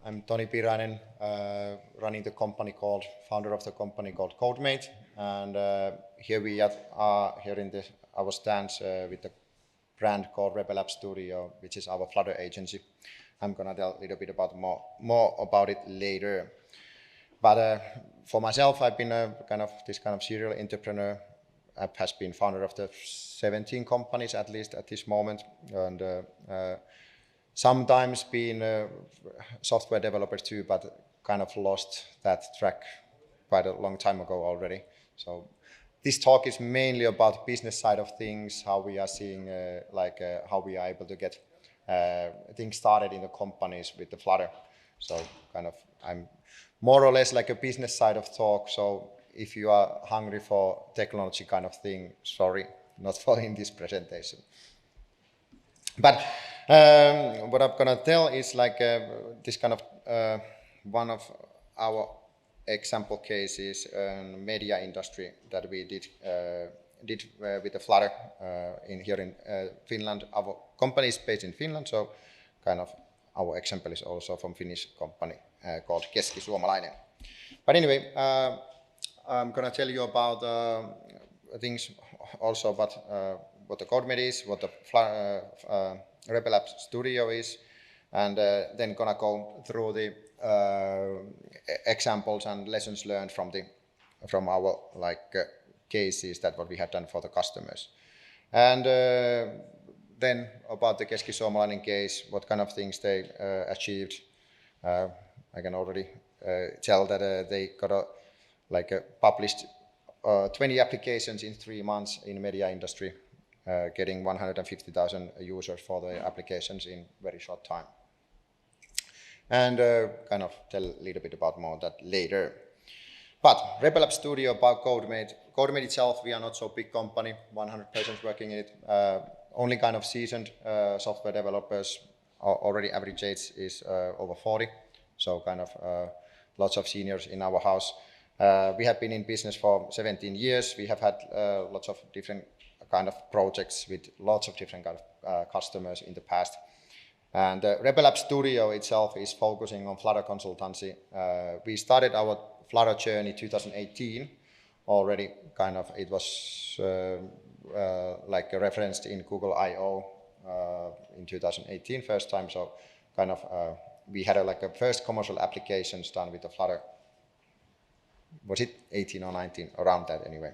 I'm Toni Piirainen, running the company founder of the company called CodeMate, and here we are here in our stands with the brand called Rebel App Studio, which is our Flutter agency. I'm gonna tell a little bit about more about it later. But for myself, I've been this kind of serial entrepreneur. App has been founder of the 17 companies at least at this moment, and sometimes been a software developer too, but kind of lost that track quite a long time ago already. So this talk is mainly about business side of things, how we are seeing, how we are able to get things started in the companies with the Flutter. So I'm more or less like a business side of talk. So if you are hungry for technology kind of thing, sorry, not for in this presentation. But what I'm gonna tell is this kind of one of our example cases in media industry that we did with the Flutter here in Finland. Our company is based in Finland, so kind of our example is also from Finnish company called Keski-Suomalainen. But anyway, I'm gonna tell you about things also about what the CodeMate is, what the Rebel App Studio is, and then gonna go through the examples and lessons learned from our cases that what we have done for the customers, and then about the Keski-Suomalainen case, what kind of things they achieved. I can already tell that they got published 20 applications in 3 months in media industry, getting 150,000 users for the applications in very short time. And kind of tell a little bit about more of that later. But Rebel App Studio about CodeMate. CodeMate itself, we are not so big company, 100 persons working in it. Only kind of seasoned software developers. Already average age is over 40. So kind of lots of seniors in our house. We have been in business for 17 years. We have had lots of different kind of projects with lots of different kind of customers in the past. And Rebel App Studio itself is focusing on Flutter consultancy. We started our Flutter journey 2018 already. Kind of it was referenced in Google I/O in 2018 first time. So kind of we had a first commercial applications done with the Flutter. Was it 18 or 19? Around that anyway.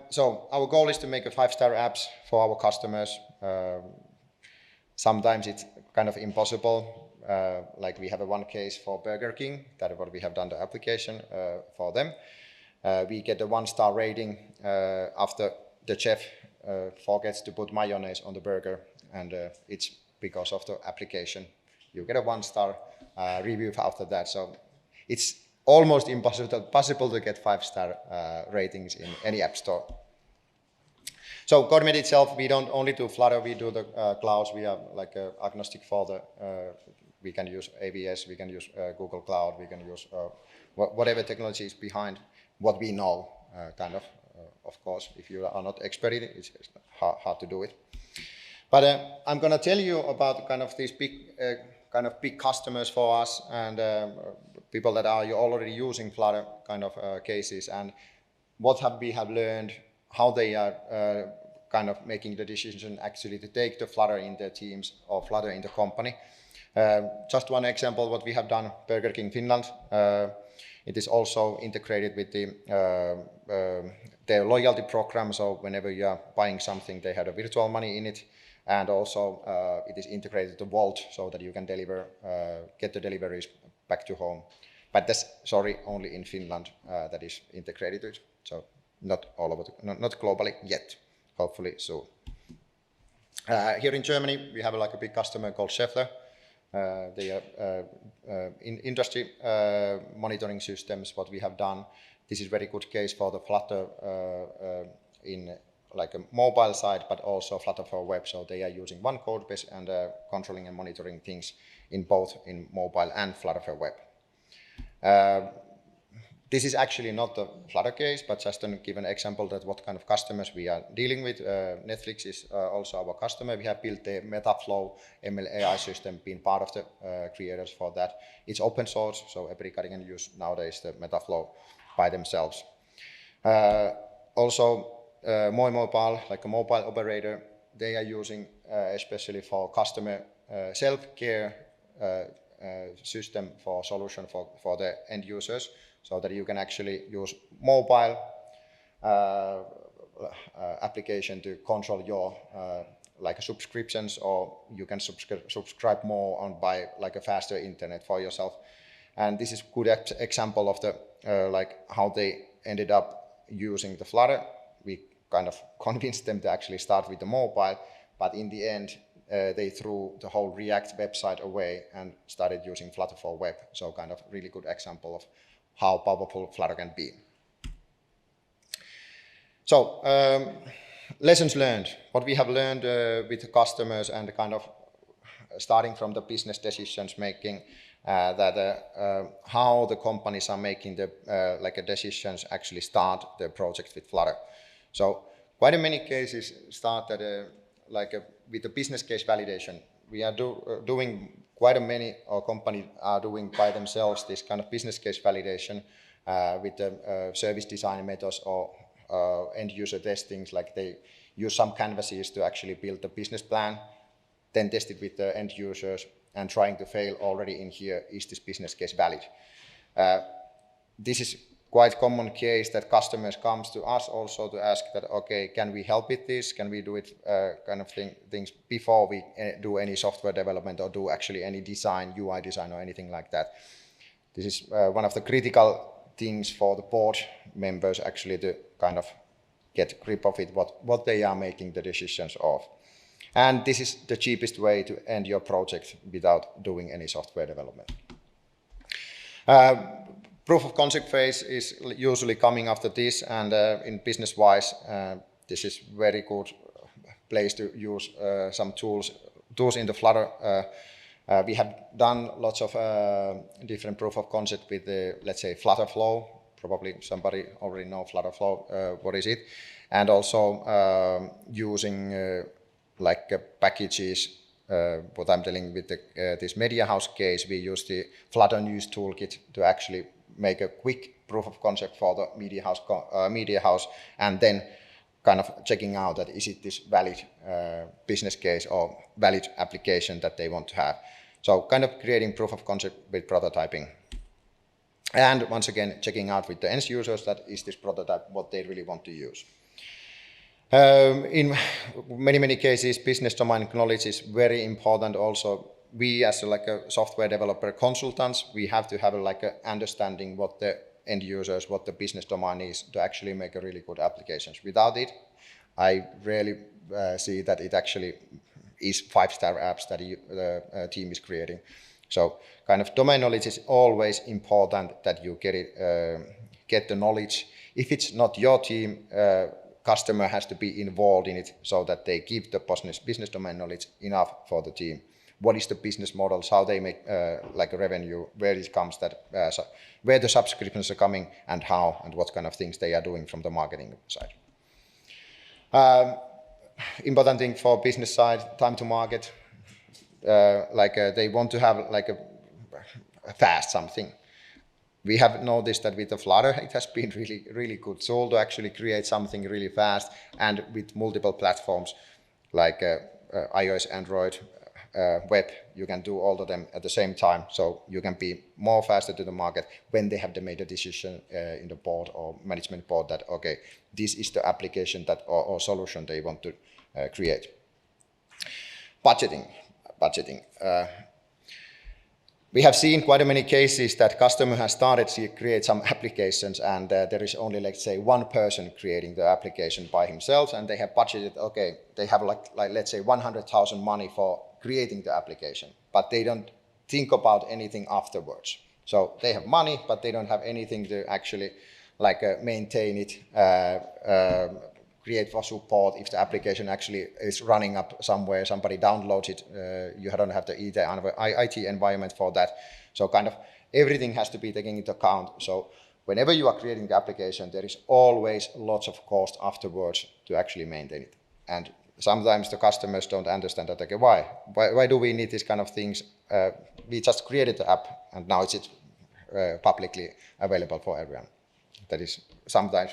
So our goal is to make a 5-star apps for our customers. Sometimes it's kind of impossible. Like we have one case for Burger King, that is what we have done the application for them. We get a 1-star rating after the chef forgets to put mayonnaise on the burger, and it's because of the application. You get a 1-star review after that. So it's almost impossible to get 5-star ratings in any app store. So CodeMate itself, we don't only do Flutter, we do the clouds. We are agnostic for the, we can use AWS, we can use Google Cloud, we can use whatever technology is behind what we know, of course. If you are not expert in it, it's hard to do it. But I'm gonna tell you about kind of these big customers for us, and people that are already using Flutter kind of cases, and what we have learned, how they are kind of making the decision actually to take the Flutter in their teams or Flutter in the company. Just one example, what we have done, Burger King Finland. It is also integrated with their loyalty program. So whenever you are buying something, they have a virtual money in it. And also it is integrated to Vault so that you can get the deliveries back to home. But that's, only in Finland that is integrated to it. So not all over, not globally yet, hopefully soon. Here in Germany, we have a big customer called Schaeffler. They are in industry monitoring systems, what we have done. This is very good case for the Flutter in a mobile side, but also Flutter for web. So they are using one code base and controlling and monitoring things in both in mobile and Flutter for web. This is actually not the Flutter case, but just to give an example that what kind of customers we are dealing with. Netflix is also our customer. We have built the Metaflow ML AI system, being part of the creators for that. It's open source, so everybody can use nowadays the Metaflow by themselves. Also, Moi Mobile, like a mobile operator, they are using especially for customer self-care system for solution for the end users, so that you can actually use mobile application to control your like subscriptions, or you can subscribe more on by like a faster internet for yourself. And this is good example of the like how they ended up using the Flutter. We kind of convinced them to actually start with the mobile, but in the end they threw the whole React website away and started using Flutter for web. So kind of really good example of how powerful Flutter can be. So lessons learned, what we have learned with the customers, and kind of starting from the business decisions making, that how the companies are making the like decisions actually start the project with Flutter. So quite in many cases start that with the business case validation. We are doing quite a many, or companies are doing by themselves this kind of business case validation with the service design methods or end user testings, like they use some canvases to actually build the business plan, then test it with the end users and trying to fail already in here, is this business case valid? This is quite common case that customers comes to us also to ask that, okay, can we help with this? Can we do it kind of things before we do any software development or do actually any design, UI design or anything like that? This is one of the critical things for the board members actually to kind of get grip of it, what they are making the decisions of. And this is the cheapest way to end your project without doing any software development. Proof of concept phase is usually coming after this, and in business-wise, this is very good place to use some tools in the Flutter. We have done lots of different proof of concept with the, let's say, Flutter Flow. Probably somebody already know Flutter Flow, what is it? And also using like packages, what I'm telling with the, this Media House case, we use the Flutter News Toolkit to actually make a quick proof of concept for the Media House, and then kind of checking out that is it this valid business case or valid application that they want to have. So kind of creating proof of concept with prototyping. And once again, checking out with the end users that is this prototype what they really want to use. In many cases, business domain knowledge is very important also. We as like a software developer consultants, we have to have like a understanding what the end users, what the business domain is to actually make a really good applications. Without it, I rarely see that it actually is 5-star apps that the team is creating. So kind of domain knowledge is always important that you get the knowledge. If it's not your team, customer has to be involved in it so that they give the business domain knowledge enough for the team. What is the business models, how they make like a revenue, where it comes that, where the subscriptions are coming and how, and what kind of things they are doing from the marketing side. Important thing for business side, time to market. They want to have like a fast something. We have noticed that with the Flutter, it has been really good tool to actually create something really fast, and with multiple platforms like iOS, Android, web, you can do all of them at the same time, so you can be more faster to the market when they have made a decision in the board or management board that, okay, this is the application that or solution they want to create. Budgeting. We have seen quite many cases that customer has started to create some applications, and there is only, let's say, one person creating the application by himself, and they have budgeted, okay, they have like let's say 100,000 money for creating the application, but they don't think about anything afterwards. So they have money, but they don't have anything to actually like maintain it, create for support. If the application actually is running up somewhere, somebody downloads it, you don't have the IT environment for that. So kind of everything has to be taken into account. So whenever you are creating the application, there is always lots of cost afterwards to actually maintain it. And sometimes the customers don't understand that, okay, why do we need these kind of things? We just created the app and now it's publicly available for everyone. That is sometimes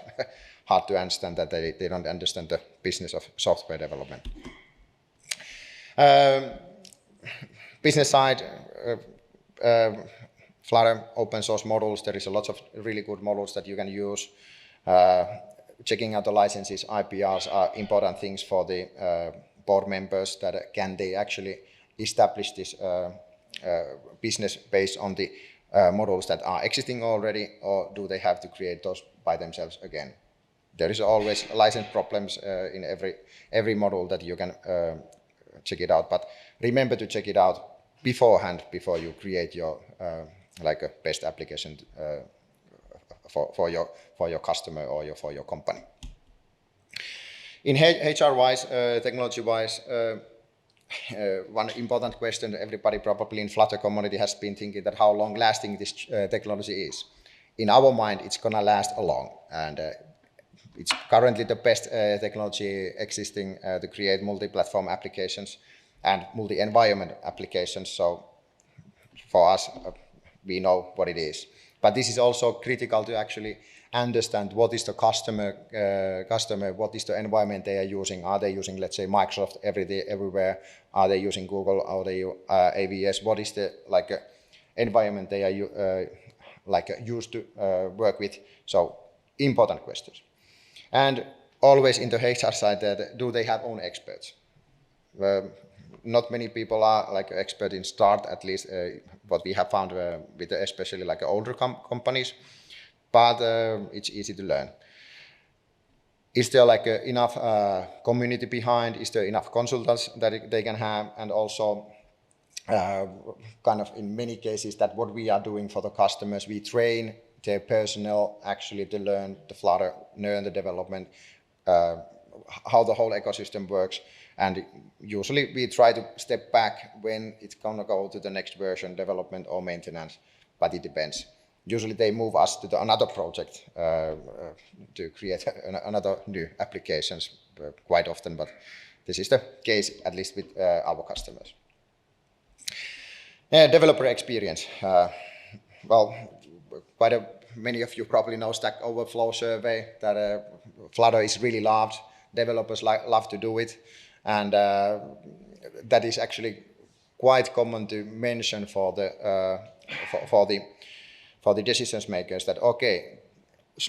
hard to understand, that they don't understand the business of software development. Business side, Flutter open source models, there is a lot of really good models that you can use. Checking out the licenses, IPRs are important things for the board members, that can they actually establish this business based on the models that are existing already, or do they have to create those by themselves again? There is always license problems in every model that you can check it out, but remember to check it out beforehand before you create your like a best application for your customer or for your company. In HR-wise, technology-wise, one important question everybody probably in Flutter community has been thinking, that how long-lasting this technology is. In our mind, it's gonna last a long, and it's currently the best technology existing to create multi-platform applications and multi-environment applications. So for us, we know what it is. But this is also critical to actually understand what is the customer, what is the environment they are using. Are they using, let's say, Microsoft every day, everywhere? Are they using Google? Are they AWS? What is the environment they are used to work with? So important questions. And always in the HR side, do they have own experts? Not many people are expert in Start, at least what we have found with especially older companies, but it's easy to learn. Is there enough community behind? Is there enough consultants that they can have? And also kind of in many cases that what we are doing for the customers, we train their personnel actually to learn the Flutter, learn the development, how the whole ecosystem works. And usually we try to step back when it's gonna go to the next version, development or maintenance, but it depends. Usually they move us to another project to create another new applications quite often, but this is the case at least with our customers. Developer experience. Well, many of you probably know Stack Overflow survey, that Flutter is really loved. Developers love to do it. And that is actually quite common to mention for the decision makers, that okay,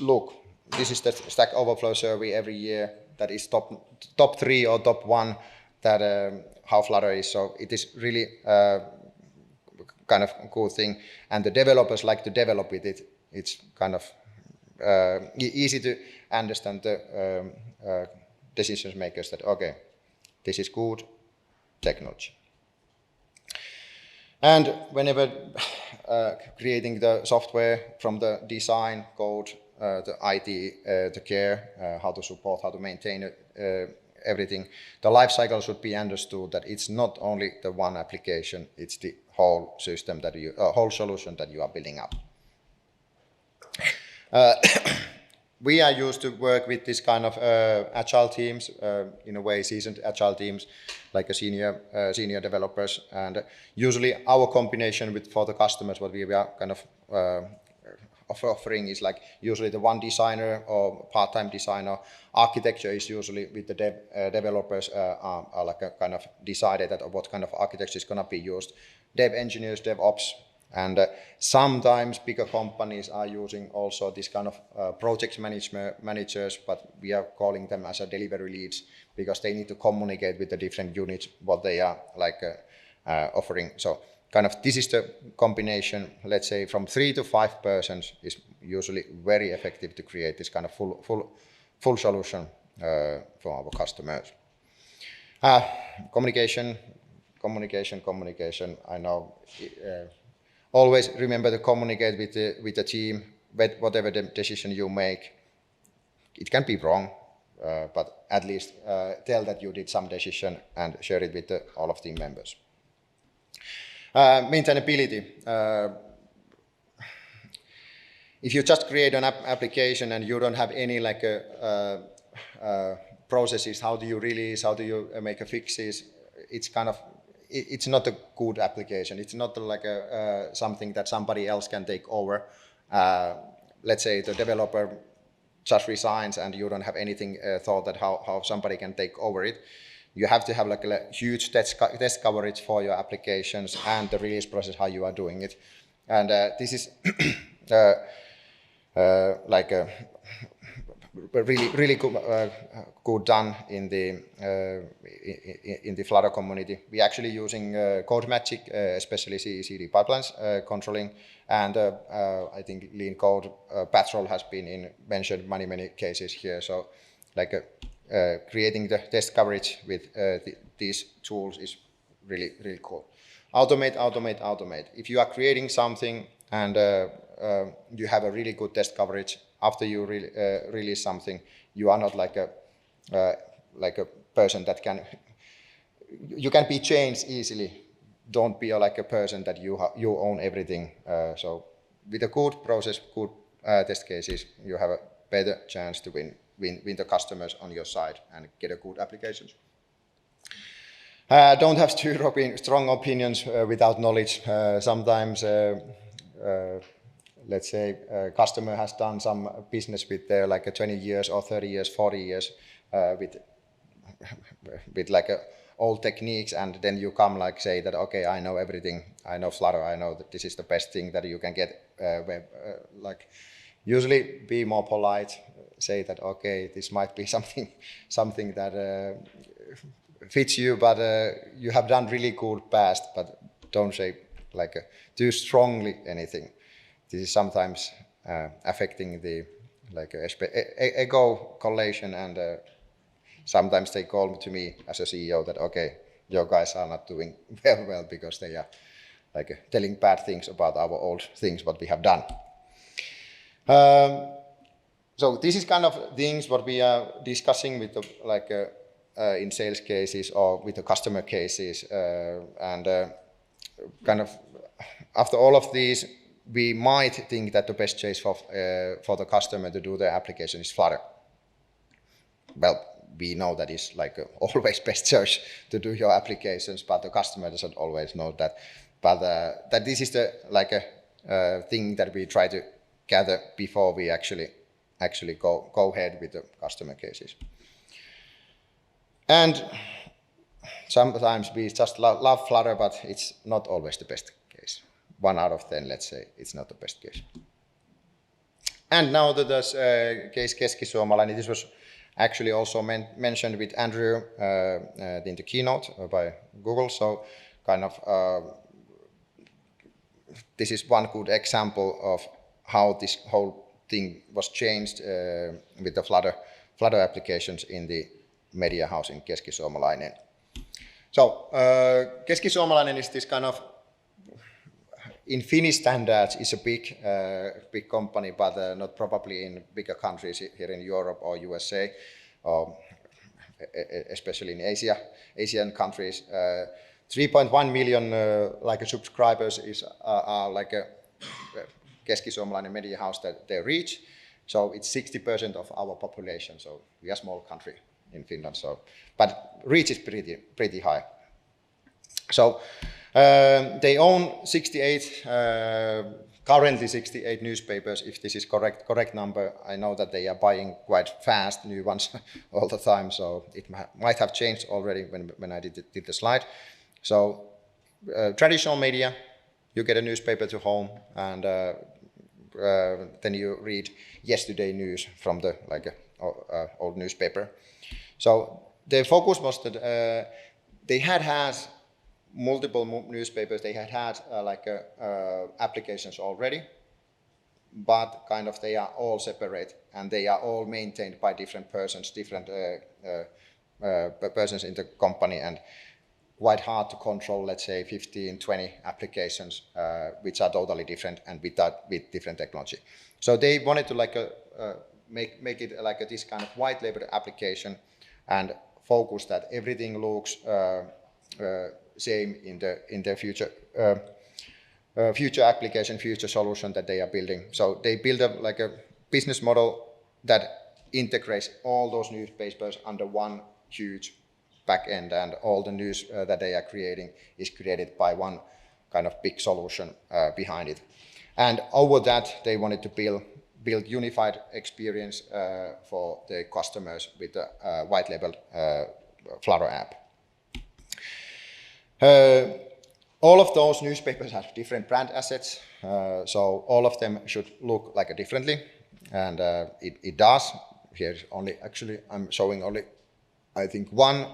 look, this is the Stack Overflow survey every year, that is top 3 or top 1, that how Flutter is. So it is really kind of a cool thing, and the developers like to develop with it. It's kind of easy to understand the decision makers that okay, this is good technology. And whenever creating the software, from the design, code, the IT, the care, how to support, how to maintain everything, the life cycle should be understood, that it's not only the one application, it's the whole system that whole solution that you are building up. We are used to work with this kind of agile teams, in a way seasoned agile teams, like a senior developers, and usually our combination for the customers, what we are kind of offering is usually the one designer or part-time designer. Architecture is usually with the developers are like a kind of decided that what kind of architecture is going to be used. Dev engineers, DevOps. And sometimes bigger companies are using also this kind of project managers, but we are calling them as a delivery leads, because they need to communicate with the different units what they are offering. So kind of this is the combination, let's say from 3 to 5 persons is usually very effective to create this kind of full solution for our customers. Communication. I know. Always remember to communicate with the team, whatever the decision you make. It can be wrong, but at least tell that you did some decision and share it with all of team members. Maintainability. if you just create an application and you don't have any like processes, how do you release, how do you make a fixes, it's kind of, it's not a good application. It's not like something that somebody else can take over. Let's say the developer just resigns and you don't have anything thought that how somebody can take over it. You have to have like a huge test coverage for your applications and the release process, how you are doing it. And this is like a really good done in the Flutter community. We're actually using code magic, especially CI/CD pipelines controlling, and I think lean code patrol has been mentioned many cases here. So like creating the test coverage with these tools is really cool. Automate. If you are creating something and you have a really good test coverage, after you release something, you are not like a person that you can be changed easily. Don't be like a person that you own everything. So with a good process, good test cases, you have a better chance to win the customers on your side and get a good applications. Don't have strong opinions without knowledge. Sometimes let's say a customer has done some business with like 20 years or 30 years, 40 years with like old techniques, and then you come like say that, okay, I know everything, I know Flutter, I know that this is the best thing that you can get. Like usually be more polite, say that, okay, this might be something that fits you, but you have done really good past, but don't say like too strongly anything. This is sometimes affecting the like ego collation, and sometimes they call to me as a CEO that, okay, your guys are not doing well because they are like telling bad things about our old things what we have done. So this is kind of things what we are discussing with the, like in sales cases or with the customer cases, and kind of after all of these, we might think that the best choice for the customer to do their application is Flutter. Well, we know that is like always best choice to do your applications, but the customer doesn't always know that. But that this is the like a thing that we try to gather before we actually go ahead with the customer cases. And sometimes we just love Flutter, but it's not always the best case. 1 out of 10, let's say, it's not the best case. And now that this case Keski-Suomalainen, this was actually also mentioned with Andrew in the keynote by Google. So kind of this is one good example of how this whole thing was changed with the Flutter applications in the media house in Keski-Suomalainen. So Keski-Suomalainen is this kind of, in Finnish standards, is a big company, but not probably in bigger countries here in Europe or USA, or especially in Asian countries. 3.1 million like subscribers are like a Keski-Suomalainen media house that they reach. So it's 60% of our population. So we are a small country in Finland. So, but reach is pretty high. So they own 68, currently 68 newspapers, if this is correct number. I know that they are buying quite fast new ones all the time, so it might have changed already when I did the slide. So traditional media, you get a newspaper to home, and then you read yesterday news from the old newspaper. So their focus was that they had multiple newspapers. They had applications already, but kind of they are all separate, and they are all maintained by different persons, persons in the company, and quite hard to control, let's say 15, 20 applications, which are totally different and with different technology. So they wanted to make it like this kind of white label application and focus that everything looks same in the future future application, future solution that they are building. So they build like a business model that integrates all those newspapers under one huge backend, and all the news that they are creating is created by one kind of big solution behind it. And over that, they wanted to build unified experience for the customers with the white labeled Flutter app. All of those newspapers have different brand assets, so all of them should look like differently, and it does. Here's only, actually, I'm showing only, I think, one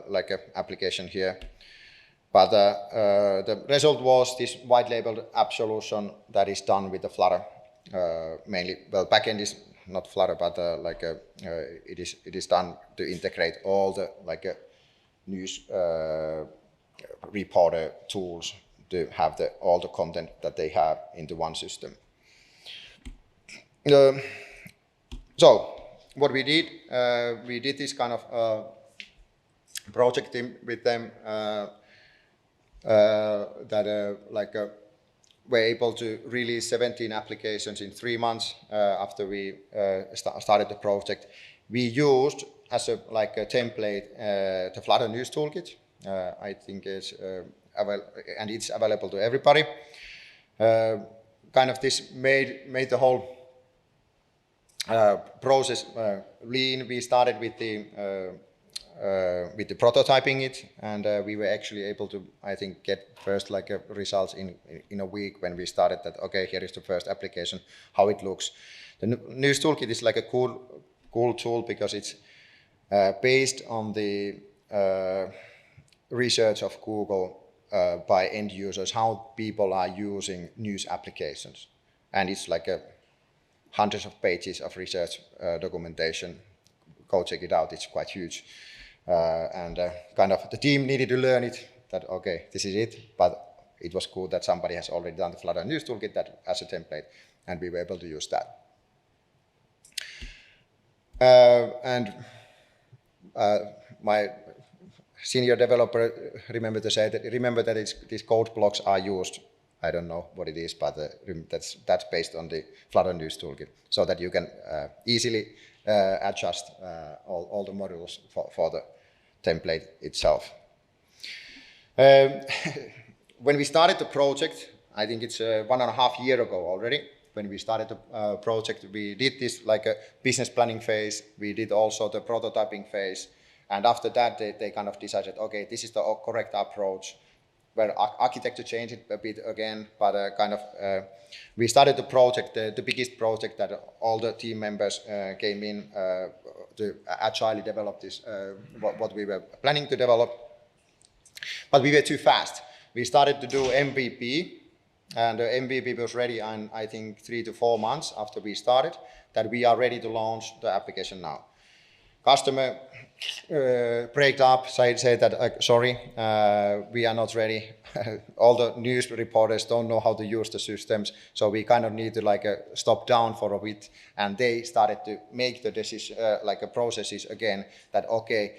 like a application here. But the result was this white labeled app solution that is done with the Flutter mainly. Well, backend is not Flutter, but it is done to integrate all the news reporter tools to have all the content that they have into one system. So what we did this kind of project with them that were able to release 17 applications in 3 months after we started the project. We used as a template the Flutter News Toolkit. I think it's and it's available to everybody. Kind of this made the whole process lean. We started with the prototyping it, and we were actually able to, I think, get first results in a week when we started that. Okay, here is the first application, how it looks. The News Toolkit is like a cool tool because it's based on the research of Google by end users, how people are using news applications, and it's like hundreds of pages of research documentation. Go check it out; it's quite huge. And kind of the team needed to learn it, that okay, this is it, but it was cool that somebody has already done the Flutter News Toolkit that as a template, and we were able to use that. And my senior developer remember that these code blocks are used. I don't know what it is, but that's based on the Flutter News Toolkit, so that you can easily adjust all the modules for the template itself. When we started the project, I think it's 1.5 years ago already, when we started the project, we did this like a business planning phase. We did also the prototyping phase. And after that, they kind of decided, okay, this is the correct approach. Where architecture changed it a bit again, but we started the project, the biggest project that all the team members came in to agilely develop this, what we were planning to develop. But we were too fast. We started to do MVP, and the MVP was ready in, I think, 3 to 4 months after we started, that we are ready to launch the application now. Customer break up, say that, sorry, we are not ready. All the news reporters don't know how to use the systems, so we kind of need to stop down for a bit. And they started to make the decision, processes again, that okay,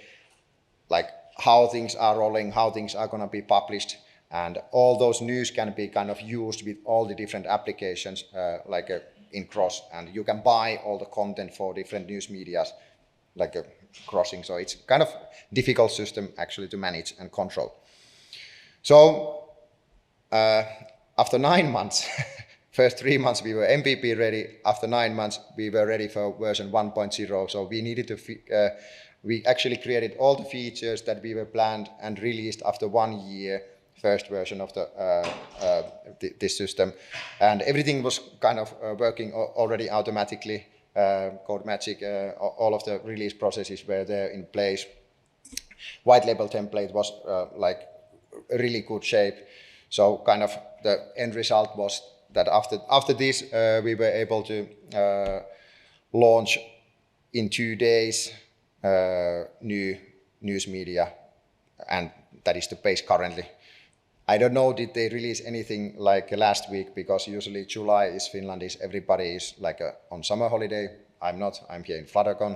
how things are rolling, how things are going to be published, and all those news can be kind of used with all the different applications, in cross, and you can buy all the content for different news medias, crossing. So it's kind of difficult system actually to manage and control. So after 9 months, first 3 months we were MVP ready. After 9 months we were ready for version 1.0. So we needed to, we actually created all the features that we were planned and released after 1 year, first version of the this system, and everything was kind of working already automatically. Code Magic, all of the release processes were there in place. White label template was a really good shape. So kind of the end result was that after this we were able to launch in 2 days new news media, and that is the base currently. I don't know, did they release anything last week, because usually July is Finland, everybody is on summer holiday. I'm not, I'm here in Fluttercon.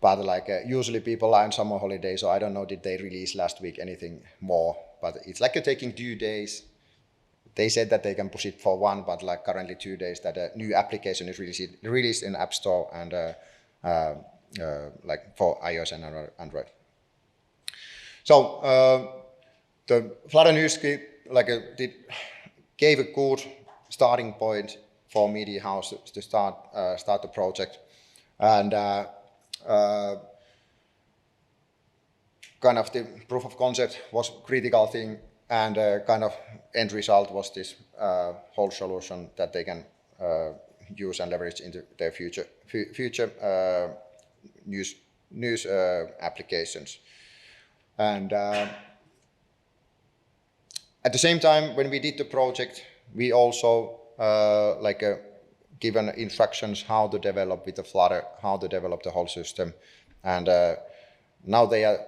but like usually people are on summer holiday, so I don't know did they release last week anything more. But it's like taking 2 days. They said that they can push it for 1, but like currently 2 days that a new application is released in App Store and like for iOS and Android. So the Flutter news gave a good starting point for Media House to start the project, and kind of the proof of concept was critical thing, and kind of end result was this whole solution that they can use and leverage into their future news applications. And at the same time, when we did the project, we also given instructions how to develop with the Flutter, how to develop the whole system, and now they are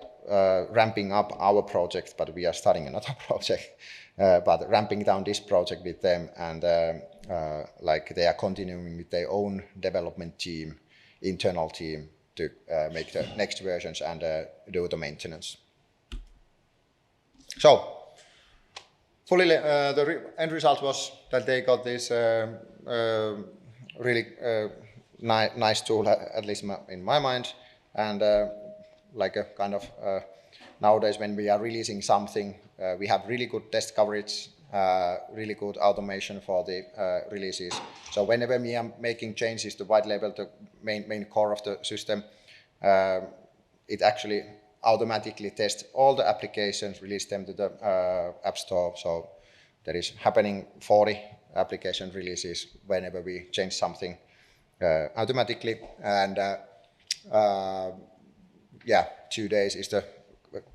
ramping up our project, but we are starting another project, but ramping down this project with them, and like they are continuing with their own development team, internal team, to make the next versions and do the maintenance. So, the end result was that they got this really nice tool, at least in my mind, and like a kind of nowadays when we are releasing something, we have really good test coverage, really good automation for the releases. So whenever we are making changes to white label, the main core of the system, it actually automatically tests all the applications, release them to the App Store. So there is happening 40 application releases whenever we change something automatically. And yeah, 2 days is the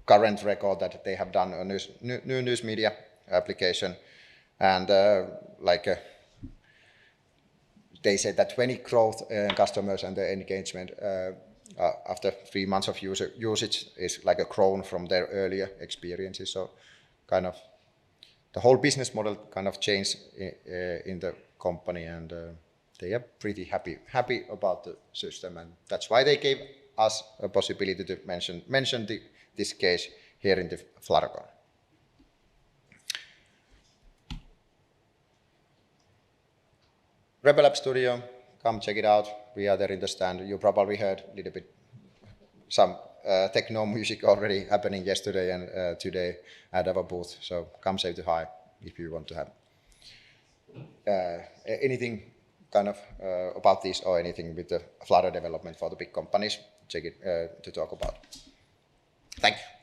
current record that they have done on new news media application. And they said that 20 growth in customers and the engagement after 3 months of usage is like a grown from their earlier experiences. So kind of the whole business model kind of changed in the company, and they are pretty happy about the system, and that's why they gave us a possibility to mention this case here in the Fluttercon. Rebel App Studio, come check it out. We are there in the stand. You probably heard a little bit some techno music already happening yesterday and today at our booth. So come say hi if you want to have anything kind of about this or anything with the Flutter development for the big companies. Check it to talk about. Thank you.